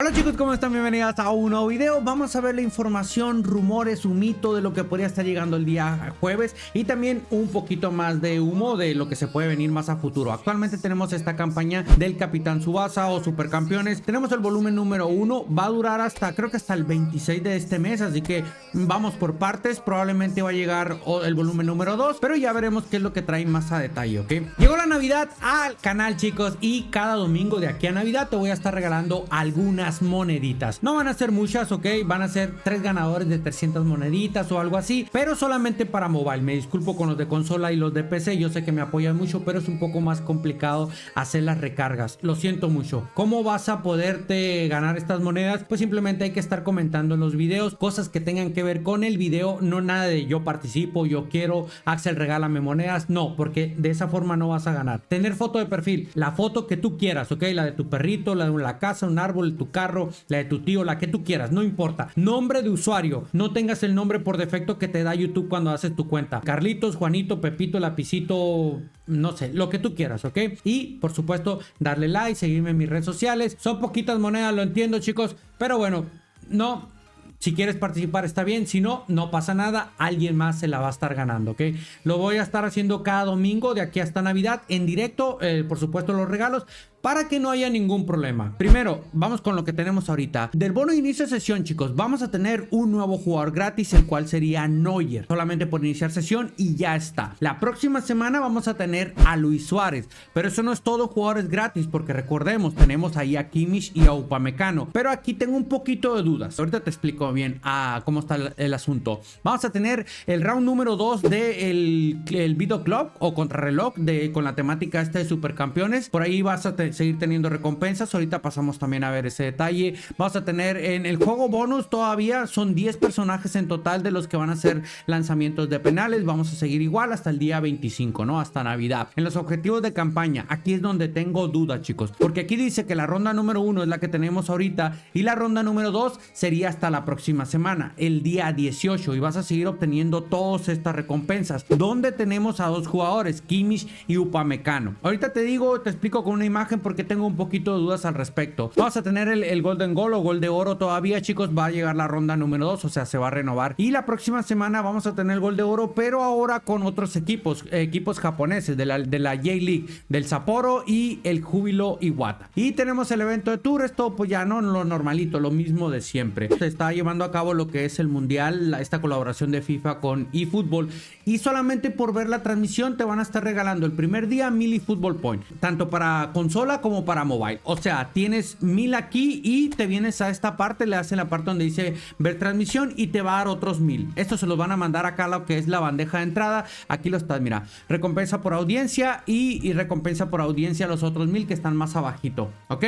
Hola chicos, ¿cómo están? Bienvenidos a un nuevo video. Vamos a ver la información, rumores, un mito de lo que podría estar llegando el día jueves y también un poquito más de humo de lo que se puede venir más a futuro. Actualmente tenemos esta campaña del Capitán Tsubasa o Supercampeones. Tenemos el volumen número 1, va a durar hasta, creo que hasta el 26 de este mes, así que vamos por partes. Probablemente va a llegar el volumen número 2, pero ya veremos qué es lo que trae más a detalle, ¿ok? Llegó la Navidad al canal, chicos, y cada domingo de aquí a Navidad te voy a estar regalando algunas moneditas. No van a ser muchas, ok, van a ser 3 ganadores de 300 moneditas o algo así, pero solamente para mobile. Me disculpo con los de consola y los de PC, yo sé que me apoyan mucho, pero es un poco más complicado hacer las recargas, lo siento mucho. ¿Cómo vas a poderte ganar estas monedas? Pues simplemente hay que estar comentando en los videos cosas que tengan que ver con el video, no nada de yo participo, yo quiero, Axel regálame monedas, no, porque de esa forma no vas a ganar. Tener foto de perfil, la foto que tú quieras, ok, la de tu perrito, la de la casa, un árbol, tu carro, la de tu tío, la que tú quieras, no importa. Nombre de usuario, no tengas el nombre por defecto que te da YouTube cuando haces tu cuenta. Carlitos, Juanito, Pepito, Lapicito, no sé, lo que tú quieras, ok. Y por supuesto darle like, seguirme en mis redes sociales. Son poquitas monedas, lo entiendo, chicos, pero bueno, no. Si quieres participar está bien, si no, no pasa nada, alguien más se la va a estar ganando, ¿ok? Lo voy a estar haciendo cada domingo de aquí hasta Navidad en directo, por supuesto los regalos, para que no haya ningún problema. Primero, vamos con lo que tenemos ahorita. Del bono de inicio de sesión, chicos, vamos a tener un nuevo jugador gratis, el cual sería Neuer. Solamente por iniciar sesión y ya está. La próxima semana vamos a tener a Luis Suárez, pero eso no es todo jugadores gratis, porque recordemos, tenemos ahí a Kimmich y a Upamecano. Pero aquí tengo un poquito de dudas. Ahorita te explico bien cómo está el asunto. Vamos a tener el round número 2 del Video Club o Contrarreloj con la temática de Supercampeones. Por ahí vas a seguir teniendo recompensas. Ahorita pasamos también a ver ese detalle. Vamos a tener en el juego bonus todavía son 10 personajes en total de los que van a hacer lanzamientos de penales. Vamos a seguir igual hasta el día 25, ¿no? Hasta Navidad. En los objetivos de campaña, aquí es donde tengo dudas, chicos, porque aquí dice que la ronda número 1 es la que tenemos ahorita y la ronda número 2 sería hasta la próxima semana, el día 18, y vas a seguir obteniendo todas estas recompensas, donde tenemos a dos jugadores, Kimmich y Upamecano. Ahorita te explico con una imagen porque tengo un poquito de dudas al respecto. Vamos a tener el Golden Goal o Gol de Oro todavía, chicos. Va a llegar la ronda número 2, o sea, se va a renovar. Y la próxima semana vamos a tener el Gol de Oro, pero ahora con otros equipos japoneses de la J-League, del Sapporo y el Júbilo Iwata. Y tenemos el evento de Tour, esto pues ya no lo normalito, lo mismo de siempre. Se está llevando a cabo lo que es el Mundial, esta colaboración de FIFA con eFootball. Y solamente por ver la transmisión te van a estar regalando el primer día 1000 eFootball Point, tanto para consola como para mobile. O sea, tienes 1000 aquí y te vienes a esta parte, le hacen la parte donde dice ver transmisión y te va a dar otros 1000. Esto se los van a mandar acá a lo que es la bandeja de entrada. Aquí lo estás, mira, recompensa por audiencia y recompensa por audiencia los otros 1000 que están más abajito, ¿ok?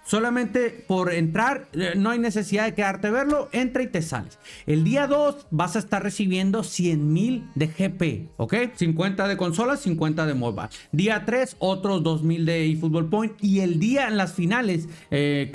Solamente por entrar, no hay necesidad de quedarte a verlo, entra y te sales. El día 2 vas a estar recibiendo 100,000 de GP, ¿ok? 50 de consola, 50 de mobile. Día 3, otros 2000 de eFootball Point. Y el día en las finales,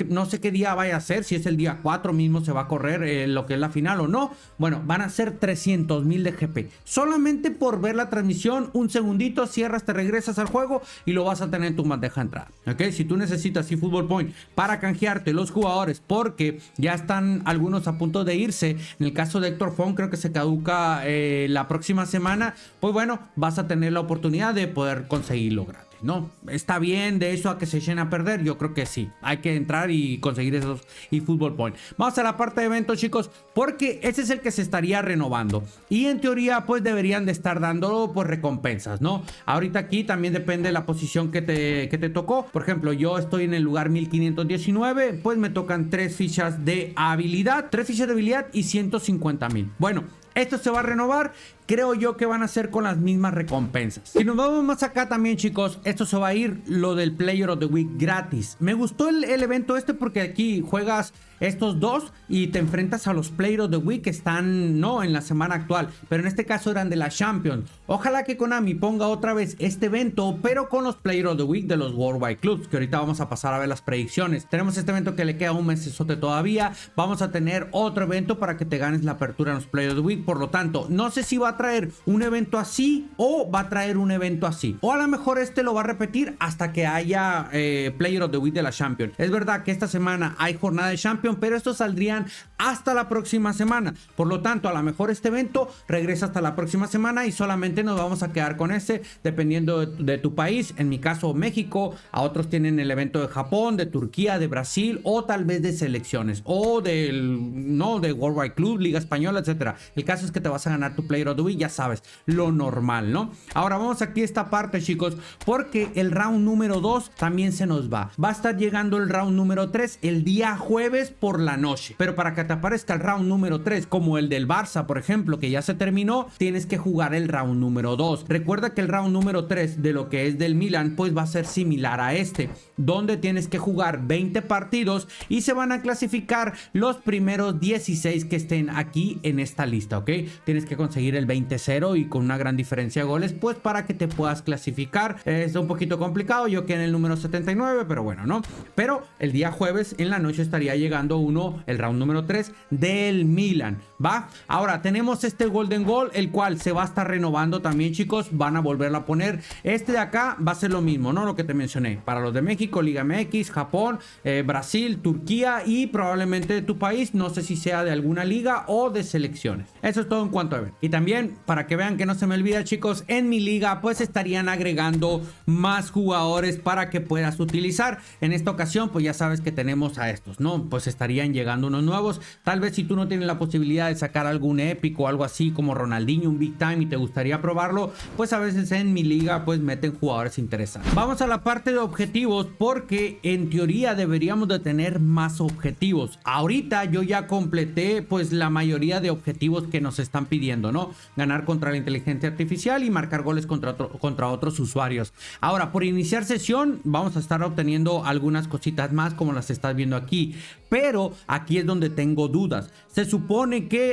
no sé qué día vaya a ser, si es el día 4 mismo se va a correr lo que es la final o no. Bueno, van a ser 300,000 de GP. Solamente por ver la transmisión, un segundito, cierras, te regresas al juego y lo vas a tener en tu bandeja de entrada, ¿ok? Si tú necesitas eFootball Point para canjearte los jugadores, porque ya están algunos a punto de irse, en el caso de Héctor Font creo que se caduca la próxima semana, pues bueno, vas a tener la oportunidad de poder conseguirlo gratis, ¿no? Está bien de eso a que se echen a perder, yo creo que sí, hay que entrar y conseguir esos eFootball Point. Vamos a la parte de eventos, chicos, porque ese es el que se estaría renovando y en teoría pues deberían de estar dando pues recompensas, ¿no? Ahorita aquí también depende de la posición que te tocó. Por ejemplo, yo estoy en el lugar 1519, pues me tocan 3 fichas de habilidad, 3 fichas de habilidad y 150,000. Bueno, esto se va a renovar. Creo yo que van a ser con las mismas recompensas. Si nos vamos más acá también, chicos, esto se va a ir lo del Player of the Week gratis. Me gustó el evento porque aquí juegas estos dos y te enfrentas a los Player of the Week que están no en la semana actual, pero en este caso eran de la Champions. Ojalá que Konami ponga otra vez este evento, pero con los Player of the Week de los Worldwide Clubs, que ahorita vamos a pasar a ver las predicciones. Tenemos este evento que le queda un mesesote todavía. Vamos a tener otro evento para que te ganes la apertura en los Player of the Week. Por lo tanto, no sé si va a a traer un evento así o va a traer un evento así. O a lo mejor lo va a repetir hasta que haya Player of the Week de la Champions. Es verdad que esta semana hay jornada de Champions, pero estos saldrían hasta la próxima semana. Por lo tanto, a lo mejor este evento regresa hasta la próxima semana y solamente nos vamos a quedar con dependiendo de tu país. En mi caso, México. A otros tienen el evento de Japón, de Turquía, de Brasil o tal vez de selecciones o de Worldwide Club, Liga Española, etcétera. El caso es que te vas a ganar tu Player of the Week, ya sabes, lo normal, ¿no? Ahora vamos aquí a esta parte, chicos, porque el round número 2 también se nos va. Va a estar llegando el round número 3 el día jueves por la noche. Pero para que te aparezca el round número 3, como el del Barça, por ejemplo, que ya se terminó, tienes que jugar el round número 2. Recuerda que el round número 3 de lo que es del Milan, pues va a ser similar a donde tienes que jugar 20 partidos y se van a clasificar los primeros 16 que estén aquí en esta lista, ¿ok? Tienes que conseguir el 20-0 y con una gran diferencia de goles, pues para que te puedas clasificar. Es un poquito complicado, yo quedé en el número 79, pero bueno, ¿no? Pero el día jueves en la noche estaría llegando el round número 3 del Milan, ¿va? Ahora tenemos este Golden Goal, el cual se va a estar renovando también, chicos, van a volverlo a poner. De acá va a ser lo mismo, ¿no? Lo que te mencioné, para los de México, Liga MX, Japón, Brasil, Turquía y probablemente de tu país, no sé si sea de alguna liga o de selecciones. Eso es todo en cuanto a ver. Y también, para que vean que no se me olvida, chicos, en mi liga pues estarían agregando más jugadores para que puedas utilizar. En esta ocasión pues ya sabes que tenemos a estos, ¿no? Pues estarían llegando unos nuevos. Tal vez si tú no tienes la posibilidad de sacar algún épico o algo así como Ronaldinho, un Big Time, y te gustaría probarlo, pues a veces en mi liga pues meten jugadores interesantes. Vamos a la parte de objetivos, porque en teoría deberíamos de tener más objetivos. Ahorita yo ya completé pues la mayoría de objetivos que nos están pidiendo, ¿no? Ganar contra la inteligencia artificial y marcar goles contra otros usuarios. Ahora, por iniciar sesión vamos a estar obteniendo algunas cositas más como las estás viendo aquí, pero aquí es donde tengo dudas. Se supone que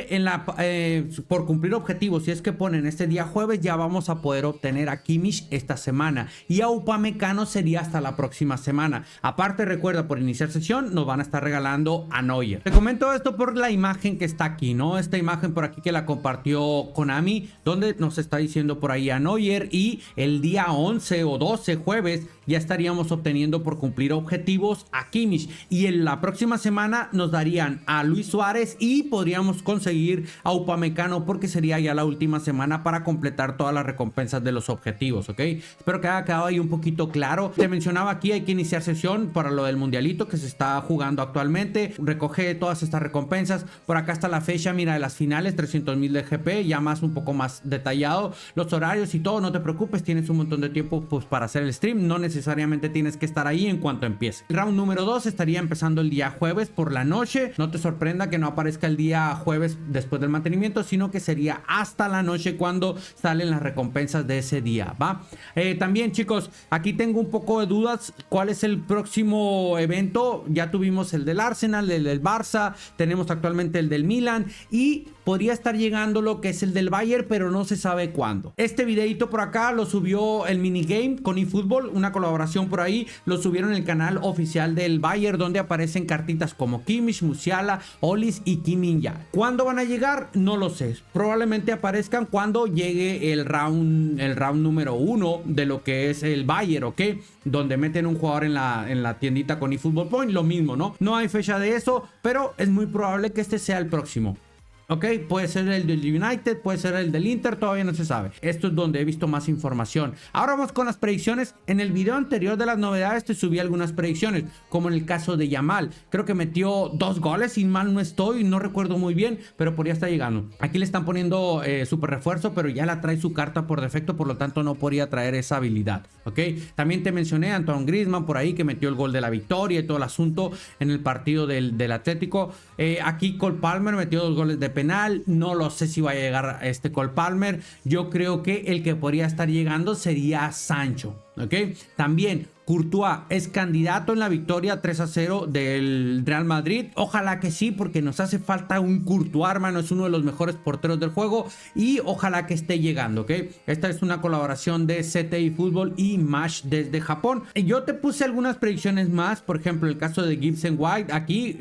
por cumplir objetivos, si es que ponen este día jueves, ya vamos a poder obtener a Kimmich esta semana y a Upamecano sería hasta la próxima semana. Aparte, recuerda, por iniciar sesión nos van a estar regalando a Neuer. Te comento esto por la imagen que está aquí, ¿no? Esta imagen por aquí que la compartió Konami, donde nos está diciendo por ahí a Neuer, y el día 11 o 12 jueves ya estaríamos obteniendo por cumplir objetivos a Kimmich, y en la próxima semana nos darían a Luis Suárez y podríamos conseguir a Upamecano, porque sería ya la última semana para completar todas las recompensas de los objetivos, ¿ok? Espero que haya quedado ahí un poquito claro. Te mencionaba aquí, hay que iniciar sesión para lo del mundialito que se está jugando actualmente. Recoge todas estas recompensas. Por acá está la fecha, mira, de las finales, 300,000 de GP, ya más un poco más detallado, los horarios y todo. No te preocupes, tienes un montón de tiempo pues para hacer el stream, no necesariamente tienes que estar ahí en cuanto empiece. El round número 2 estaría empezando el día jueves por la noche. No te sorprenda que no aparezca el día jueves después del mantenimiento, sino que sería hasta la noche cuando salen las recompensas de ese día, ¿va? También, chicos, aquí tengo un poco de dudas. ¿Cuál es el próximo evento? Ya tuvimos el del Arsenal, el del Barça, tenemos actualmente el del Milan y podría estar llegando lo que es el del Bayern, pero no se sabe cuándo. Este videito por acá lo subió el minigame con eFootball, una colaboración por ahí, lo subieron en el canal oficial del Bayern, donde aparecen cartitas como Kimmich, Musiala, Olis y Kim Min-jae. ¿Cuándo van a llegar? No lo sé. Probablemente aparezcan cuando llegue el round número 1 de lo que es el Bayern, ¿ok? Donde meten un jugador en la tiendita con eFootball Point, lo mismo, ¿no? No hay fecha de eso, pero es muy probable que este sea el próximo. Ok, puede ser el del United, puede ser el del Inter, todavía no se sabe. Esto es donde he visto más información. Ahora vamos con las predicciones. En el video anterior de las novedades te subí algunas predicciones, como en el caso de Yamal. Creo que metió 2 goles, sin mal no estoy, no recuerdo muy bien, pero por ya está llegando. Aquí le están poniendo super refuerzo, pero ya la trae su carta por defecto, por lo tanto no podría traer esa habilidad. Ok, también te mencioné a Antoine Griezmann por ahí, que metió el gol de la victoria y todo el asunto en el partido del Atlético. Aquí Cole Palmer metió 2 goles de penal. No lo sé si va a llegar a Cole Palmer. Yo creo que el que podría estar llegando sería Sancho. ¿Ok? También Courtois es candidato en la victoria 3-0 del Real Madrid. Ojalá que sí, porque nos hace falta un Courtois, hermano. Es uno de los mejores porteros del juego y ojalá que esté llegando, ¿ok? Esta es una colaboración de CTI Fútbol y Mash desde Japón. Yo te puse algunas predicciones más, por ejemplo, el caso de Gibson White. Aquí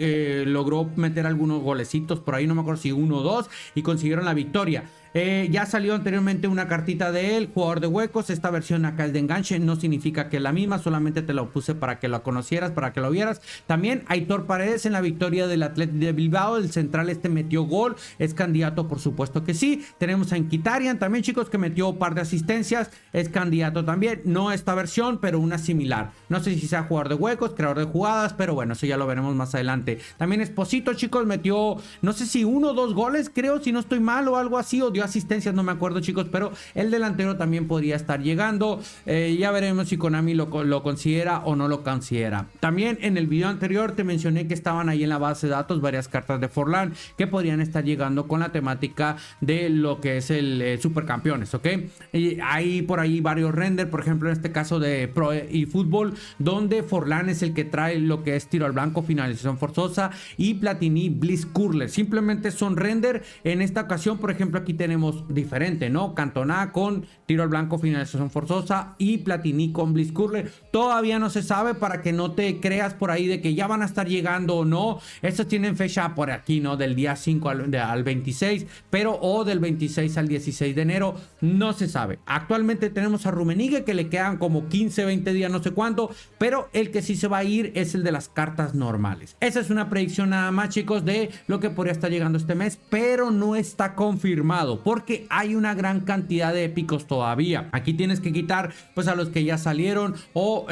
logró meter algunos golecitos por ahí, no me acuerdo si 1 o 2, y consiguieron la victoria. Ya salió anteriormente una cartita de él, jugador de huecos. Esta versión acá es de enganche, no significa que es la misma, solamente te lo puse para que lo conocieras, para que lo vieras. También Aitor Paredes en la victoria del Athletic de Bilbao, el central metió gol, es candidato, por supuesto que sí. Tenemos a Mkhitaryan también, chicos, que metió un par de asistencias, es candidato también, no esta versión, pero una similar. No sé si sea jugador de huecos, creador de jugadas, pero bueno, eso ya lo veremos más adelante. También Esposito, chicos, metió, no sé si 1 o 2 goles, creo, si no estoy mal o algo así, o dio asistencias, no me acuerdo, chicos, pero el delantero también podría estar llegando. Ya veremos si Konami lo considera o no lo considera. También en el video anterior te mencioné que estaban ahí en la base de datos varias cartas de Forlán que podrían estar llegando con la temática de lo que es el Supercampeones, ¿ok? Y hay por ahí varios render, por ejemplo en este caso de Pro y Fútbol, donde Forlán es el que trae lo que es tiro al blanco, finalización forzosa, y Platini Bliss Curler. Simplemente son render. En esta ocasión, por ejemplo, aquí tenemos diferente, ¿no? Cantona con tiro al blanco, finalización forzosa, y Platini con Bliss Curler. Todavía no se sabe, para que no te creas por ahí de que ya van a estar llegando o no. Estos tienen fecha por aquí, ¿no? Del día 5 al 26, pero o del 26 al 16 de enero, no se sabe. Actualmente tenemos a Rummenigge, que le quedan como 15, 20 días, no sé cuánto, pero el que sí se va a ir es el de las cartas normales. Esa es una predicción nada más, chicos, de lo que podría estar llegando este mes, pero no está confirmado, porque hay una gran cantidad de épicos todavía. Aquí tienes que quitar pues a los que ya salieron, o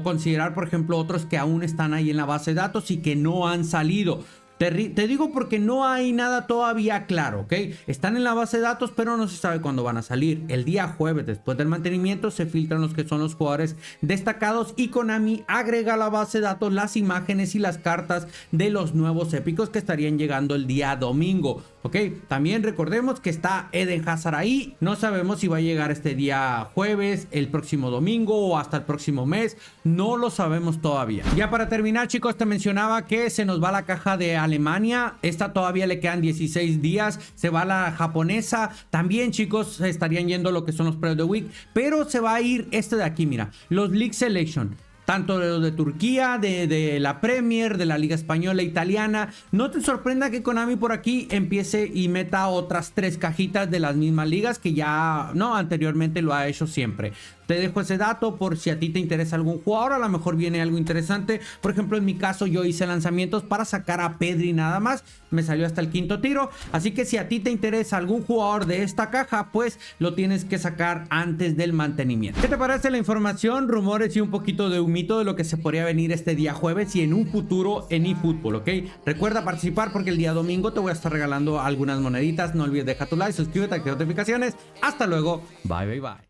considerar, por ejemplo, otros que aún están ahí en la base de datos y que no han salido. Te digo porque no hay nada todavía claro, ¿ok? Están en la base de datos, pero no se sabe cuándo van a salir. El día jueves, después del mantenimiento, se filtran los que son los jugadores destacados, y Konami agrega a la base de datos las imágenes y las cartas de los nuevos épicos que estarían llegando el día domingo, ¿ok? También recordemos que está Eden Hazard ahí. No sabemos si va a llegar este día jueves, el próximo domingo o hasta el próximo mes. No lo sabemos todavía. Ya para terminar, chicos, te mencionaba que se nos va la caja de Alemania. Esta todavía le quedan 16 días. Se va la japonesa. También, chicos, se estarían yendo lo que son los Player of the Week. Pero se va a ir este de aquí, mira. Los League Selection. Tanto de los de Turquía, de la Premier, de la Liga Española, Italiana. No te sorprenda que Konami por aquí empiece y meta otras 3 cajitas de las mismas ligas, que ya no anteriormente lo ha hecho siempre. Te dejo ese dato por si a ti te interesa algún jugador. A lo mejor viene algo interesante. Por ejemplo, en mi caso, yo hice lanzamientos para sacar a Pedri nada más. Me salió hasta el 5.º tiro. Así que si a ti te interesa algún jugador de esta caja, pues lo tienes que sacar antes del mantenimiento. ¿Qué te parece la información, rumores y un poquito de humito de lo que se podría venir este día jueves y en un futuro en eFootball, ¿ok? Recuerda participar, porque el día domingo te voy a estar regalando algunas moneditas. No olvides dejar tu like, suscríbete, activa notificaciones. Hasta luego. Bye, bye, bye.